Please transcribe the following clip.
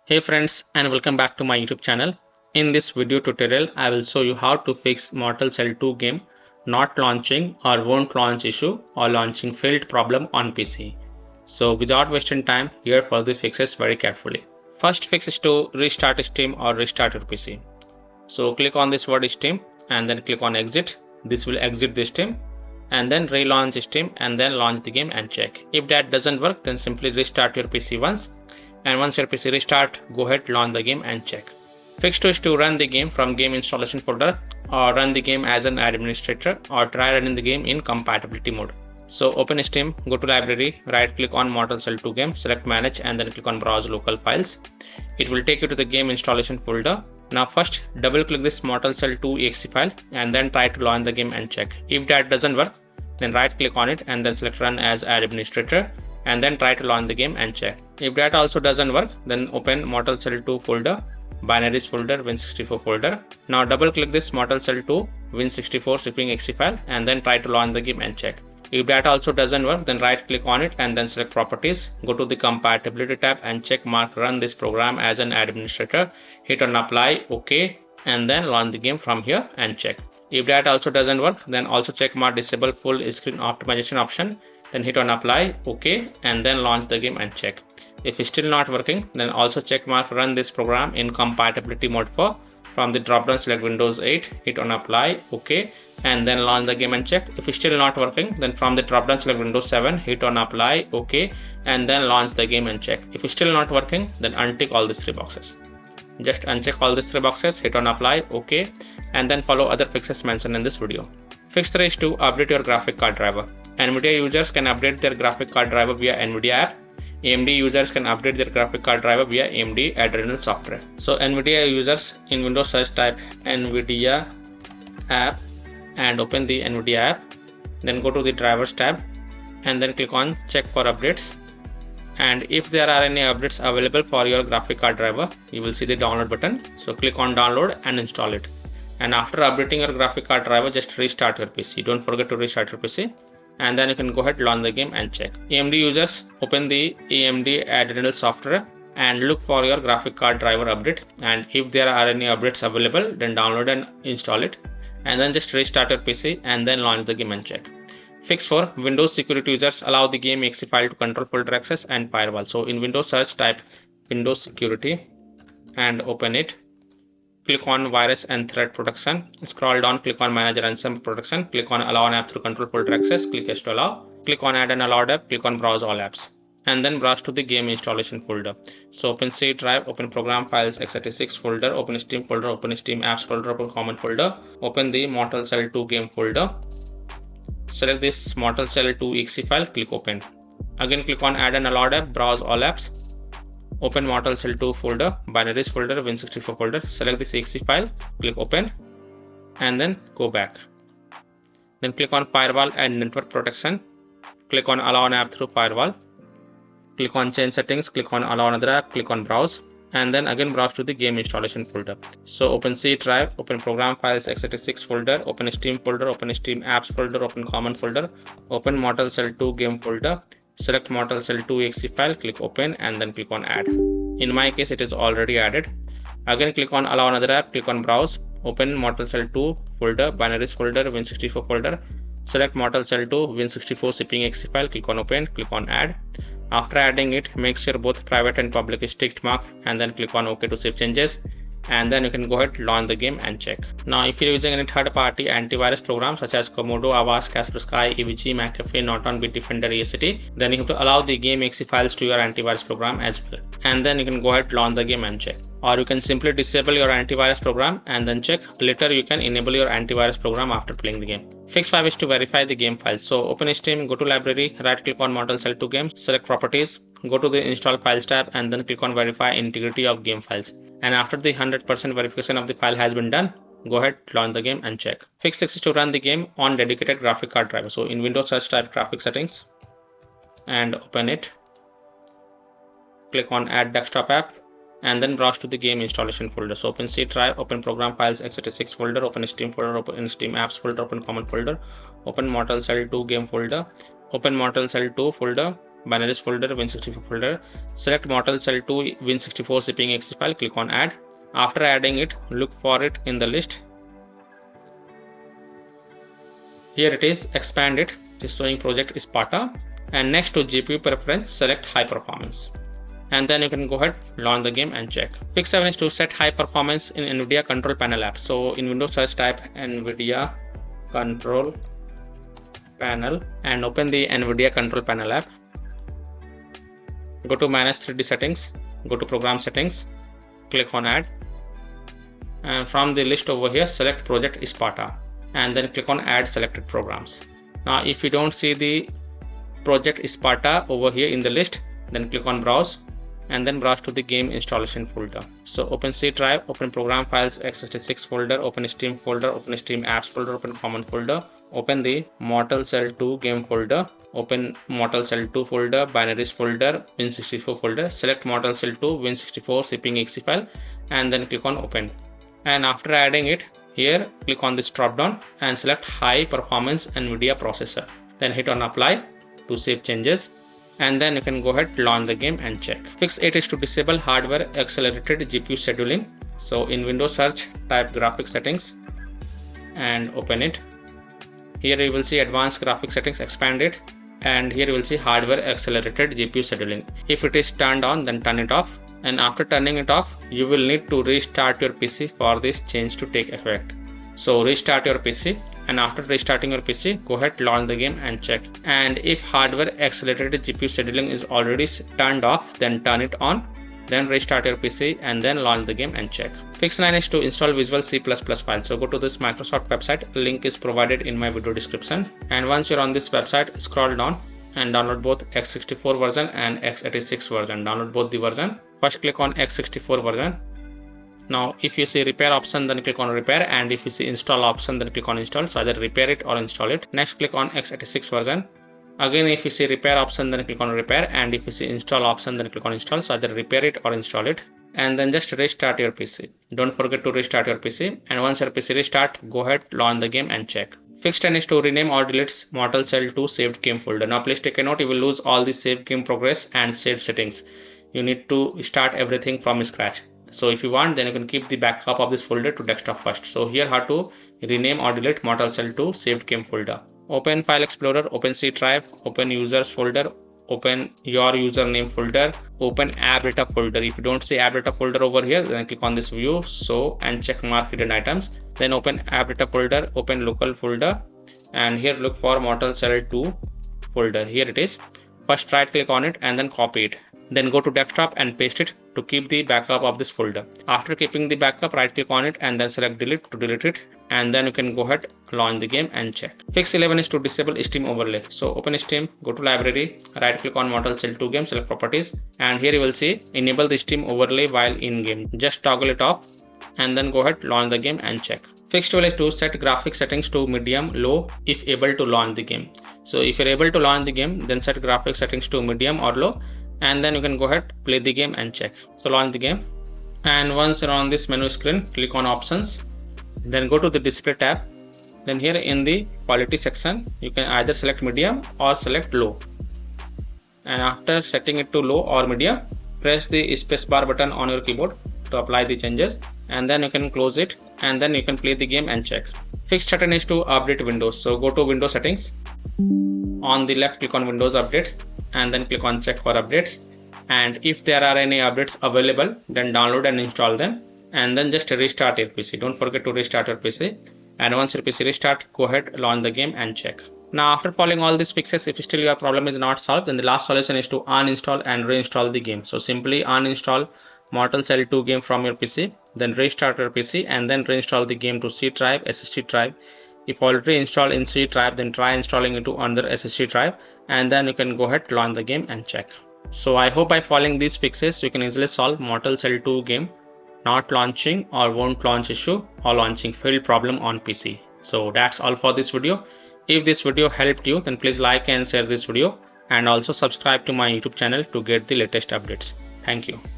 Hey friends, and welcome back to my YouTube channel. In this video tutorial, I will show you how to fix Mortal Cell 2 game not launching or won't launch issue or launching failed problem on PC. So without wasting time, here for the fixes very carefully. First fix is to restart Steam or restart your PC. So click on this word Steam and then click on exit. This will exit the Steam and then relaunch Steam and then launch the game and check. If that doesn't work, then simply restart your PC once, and once your PC restart, go ahead, launch the game and check. Fix 2 is to run the game from game installation folder or run the game as an administrator or try running the game in compatibility mode. So open Steam, go to library, right click on Mortal Cell 2 game, select manage and then click on browse local files. It will take you to the game installation folder. Now first double click this Mortal Cell 2 exe file and then try to launch the game and check. If that doesn't work, then right click on it and then select run as administrator and then try to launch the game and check. If that also doesn't work, then open Mortal Cell 2 folder, binaries folder, Win64 folder. Now double click this Mortal Cell 2 Win64 shipping exe file and then try to launch the game and check. If that also doesn't work, then right click on it and then select properties, go to the compatibility tab and check mark run this program as an administrator, hit on apply, OK, and then launch the game from here and check. If that also doesn't work, then also check mark disable full screen optimization option, then hit on apply, OK, and then launch the game and check. If it's still not working, then also check mark run this program in compatibility mode for. From the drop down select Windows 8, hit on apply, OK, and then launch the game and check. If it's still not working, then from the drop down select Windows 7, hit on apply, OK, and then launch the game and check. If it's still not working, then untick all these 3 boxes. Just uncheck all these 3 boxes, hit on apply, OK, and then follow other fixes mentioned in this video. Fix 3 is to update your graphic card driver. NVIDIA users can update their graphic card driver via NVIDIA app. AMD users can update their graphic card driver via AMD Adrenal software. So NVIDIA users in Windows search type NVIDIA app and open the NVIDIA app. Then go to the drivers tab and then click on check for updates. And if there are any updates available for your graphic card driver, you will see the download button. So click on download and install it. And after updating your graphic card driver, just restart your PC. Don't forget to restart your PC. And then you can go ahead, launch the game and check. AMD users, open the AMD Adrenal software and look for your graphic card driver update. And if there are any updates available, then download and install it. And then just restart your PC and then launch the game and check. Fix for Windows security users, allow the game exe file to control folder access and firewall. So in Windows search type Windows security and open it. Click on virus and threat protection. Scroll down, click on manage ransom protection. Click on allow an app through control folder access. Click yes to allow. Click on add an allowed app. Click on browse all apps. And then browse to the game installation folder. So open C drive, open program files x86 folder, open Steam folder, open Steam apps folder, open common folder, open the Mortal Cell 2 game folder. Select this Mortal Cell 2 exe file, click open. Again click on add an allowed app, browse all apps. Open Mortal Cell 2 folder, binaries folder, Win64 folder, select this exe file, click open and then go back. Then click on firewall and network protection, click on allow an app through firewall, click on change settings, click on allow another app, click on browse and then again browse to the game installation folder. So open C drive, open program files x86 folder, open Steam folder, open Steam apps folder, open common folder, open Mortal Cell 2 game folder. Select Mortal Cell 2 exe file, click open and then click on add. In my case it is already added. Again click on allow another app, click on browse, open Mortal Cell 2 folder, binaries folder, Win64 folder. Select Mortal Cell 2 Win64 shipping exe file, click on open, click on add. After adding it, make sure both private and public is ticked mark and then click on OK to save changes. And then you can go ahead, launch the game and check. Now if you're using any third-party antivirus program such as Komodo, Avast, Kaspersky, EVG, McAfee, Norton, Bitdefender, EACT, then you have to allow the game exe files to your antivirus program as well. And then you can go ahead, launch the game and check. Or you can simply disable your antivirus program and then check. Later you can enable your antivirus program after playing the game. Fix 5 is to verify the game files. So open Steam, go to library, right click on Mortal Cell 2 game, select properties, go to the install files tab and then click on verify integrity of game files. And after the 100% verification of the file has been done, go ahead, launch the game and check. Fix 6 is to run the game on dedicated graphic card driver. So in Windows search type graphic settings and open it. Click on add desktop app and then browse to the game installation folder. So open C drive, open program files x86 folder, open Steam folder, open Steam apps folder, open common folder, open Mortal Cell 2 game folder, open Mortal Cell 2 folder, binaries folder, Win64 folder. Select Mortal Shell 2 Win64 zipping exe file, click on add. After adding it, look for it in the list. Here it is, expand it. It is showing project Sparta. And next to GPU preference, select high performance. And then you can go ahead, launch the game and check. Fix 7 is to set high performance in NVIDIA Control Panel app. So in Windows search, type NVIDIA Control Panel and open the NVIDIA Control Panel app. Go to Manage 3D Settings, go to Program Settings, click on Add. And from the list over here, select Project Sparta and then click on Add Selected Programs. Now if you don't see the Project Sparta over here in the list, then click on Browse and then browse to the game installation folder. So open C drive, open program files x86 folder, open Steam folder, open Steam apps folder, open common folder, open the Mortal Shell 2 game folder, open Mortal Shell 2 folder, binaries folder, Win64 folder, select Mortal Shell 2 Win64 zipping exe file and then click on open. And after adding it, here click on this drop down and select high performance NVIDIA processor. Then hit on apply to save changes. And then you can go ahead, launch the game and check. Fix 8 is to disable hardware accelerated GPU scheduling. So in Windows search, type graphics settings and open it. Here you will see advanced graphics settings, expand it. And here you will see hardware accelerated GPU scheduling. If it is turned on, then turn it off. And after turning it off, you will need to restart your PC for this change to take effect. So restart your PC, and after restarting your PC, go ahead, launch the game and check. And if hardware accelerated GPU scheduling is already turned off, then turn it on, then restart your PC and then launch the game and check. Fix 9 is to install Visual C++ file. So go to this Microsoft website, link is provided in my video description. And once you're on this website, scroll down and download both x64 version and x86 version. Download both the version. First click on x64 version. Now if you see repair option, then click on repair, and if you see install option, then click on install. So either repair it or install it. Next click on x86 version. Again, if you see repair option, then click on repair, and if you see install option, then click on install. So either repair it or install it, and then just restart your PC. Don't forget to restart your PC, and once your PC restart, go ahead, launch the game and check. Fix 10 is to rename or delete Mortal Shell 2 saved game folder. Now please take a note, you will lose all the saved game progress and saved settings. You need to start everything from scratch. So if you want, then you can keep the backup of this folder to desktop first. So here how to rename or delete Mortal Shell 2 saved game folder. Open File Explorer, open C drive, open users folder, open your username folder, open app data folder. If you don't see app data folder over here, then click on this view, so and check mark hidden items. Then open app data folder, open local folder, and here look for Mortal Shell 2 folder. Here it is. First right click on it and then copy it. Then go to desktop and paste it to keep the backup of this folder. After keeping the backup, right click on it and then select delete to delete it, and then you can go ahead, launch the game and check. Fix 11 is to disable Steam overlay. So open Steam, go to library, right click on Mortal Shell 2 game, select properties, and here you will see enable the Steam overlay while in game. Just toggle it off and then go ahead, launch the game and check. Fix 12 is to set graphics settings to medium low if able to launch the game. So if you're able to launch the game, then set graphics settings to medium or low, and then you can go ahead, play the game and check. So launch the game, and once you're on this menu screen, click on options, then go to the display tab. Then here in the quality section, you can either select medium or select low, and after setting it to low or medium, press the spacebar button on your keyboard to apply the changes, and then you can close it, and then you can play the game and check. Fix 13 is to update Windows. So go to Windows settings, on the left click on Windows Update, and then click on check for updates, and if there are any updates available, then download and install them, and then just restart your PC. Don't forget to restart your PC, and once your PC restart, go ahead, launch the game and check. Now after following all these fixes, if still your problem is not solved, then the last solution is to uninstall and reinstall the game. So simply uninstall Mortal Shell 2 game from your PC, then restart your PC and then reinstall the game to C drive, SSD drive. If already installed in C drive, then try installing into another SSD drive, and then you can go ahead, launch the game and check. So I hope by following these fixes, you can easily solve Mortal Shell 2 game not launching or won't launch issue or launching failed problem on PC. So that's all for this video. If this video helped you, then please like and share this video, and also subscribe to my YouTube channel to get the latest updates. Thank you.